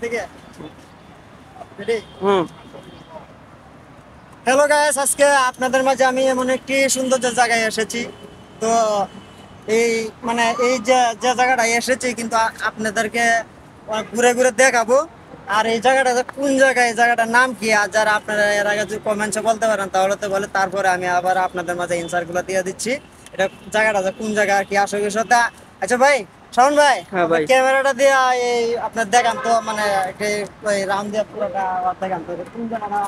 থেকে রেডি। হুম। Hello guys, আজকে আপনাদের মাঝে আমি এমন একটি সুন্দর জায়গায় এসেছি। তো এই এই যে যে জায়গাটায় এসেছি কিন্তু আপনাদেরকে ঘুরে ঘুরে দেখাবো। আর এই জায়গাটা যে কোন জায়গায়, এই জায়গাটার নাম কি, আর যারা আপনারা এর আগে যদি কমেন্টসে বলতে পারেন তাহলে তো বলে, তারপরে আমি আবার আপনাদের মাঝে অ্যান্সার গুলো দিয়ে দিচ্ছি। এটা জায়গাটা যে কোন জায়গা আর কি আসল বিষয়টা। আচ্ছা ভাই, শাওন ভাই, হ্যাঁ ভাই। ক্যামেরাটা দিয়ে এই আপনার দেখান তো, ওই রাম দিয়ে পুরোটা দেখান তো, এটা কোন জায়গাটা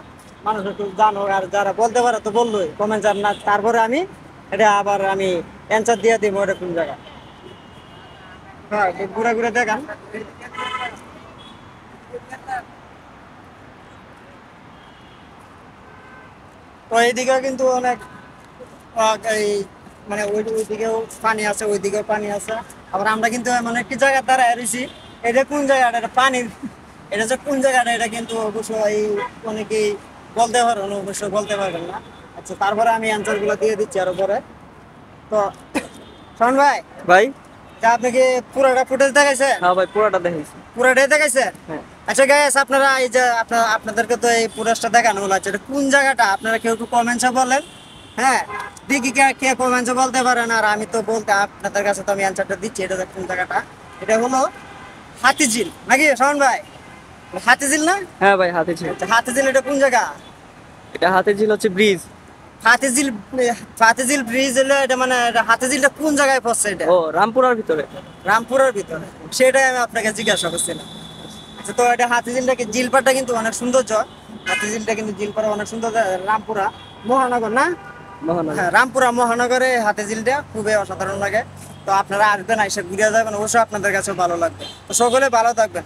মানুষ একটু জানো। আর যারা বলতে পারে তো বললোই কমেন্ট, আর না তারপরে আমি এটা আবার আমি অ্যান্সার দিয়ে দিব ওটা কোন জায়গা। হ্যাঁ, ঘুরে ঘুরে দেখান। তো এইদিকেও কিন্তু অনেক এই ওইদিকেও পানি আছে, ওইদিকেও পানি আছে। আবার আমরা কিন্তু এমন একটি জায়গা দাঁড়ায় রয়েছি। এটা কোন জায়গাটা, এটা পানির, এটা যে কোন জায়গাটা এটা কিন্তু অবশ্যই অনেকেই বলতে পারবেন, অবশ্যই বলতে পারবেন না। আচ্ছা, তারপরে আমি অ্যান্সার গুলো দিয়ে দিচ্ছি আরো পরে। তো শোন ভাই, ভাই। আপনি কি পুরোটা ফুটেজ দেখাইছেন? হ্যাঁ ভাই, পুরোটা দেখাইছি। পুরোটাই দেখাইছেন? হ্যাঁ। আচ্ছা গাইস, আপনারা এই যে আপনাদেরকে তো এই ফুটেজটা দেখানো হলো, আচ্ছা এটা কোন জায়গাটা আপনারা কেউ একটু কমেন্টসে বলেন। হ্যাঁ, দেখি কে কে কমেন্টসে বলতে পারেন। আর আমি তো বলতে আপনাদের কাছে তো আমি অ্যান্সারটা দিচ্ছি, এটা কোন জায়গাটা। এটা হলো হাতিঝিল, নাকি শাওন ভাই? হাতিঝিল না? হ্যাঁ ভাই, হাতিঝিল। আচ্ছা, হাতিঝিল এটা কোন জায়গা? এটা হাতিঝিল হচ্ছে ব্রিজ। হাতিঝিল, হাতিঝিল ব্রিজ হলো এটা, এটা হাতিঝিলটা কোন জায়গায় পড়ছে এটা? ও, রামপুরার ভিতরে। রামপুরের ভিতরে, সেটাই আমি আপনাকে জিজ্ঞাসা করছিলাম। আচ্ছা, তো এটা হাতিঝিলটাকে, জিলপাড়টা কিন্তু অনেক সৌন্দর্য। হাতিঝিলটা কিন্তু জিলপাড়া অনেক সুন্দর। রামপুরা মহানগর না? মহানগর। হ্যাঁ, রামপুরা মহানগরে হাতিঝিলটা খুবই অসাধারণ লাগে। তো আপনারা আসবেন, এসে ঘুরে যাবেন, অবশ্যই আপনাদের কাছেও ভালো লাগবে। তো সকলে ভালো থাকবেন।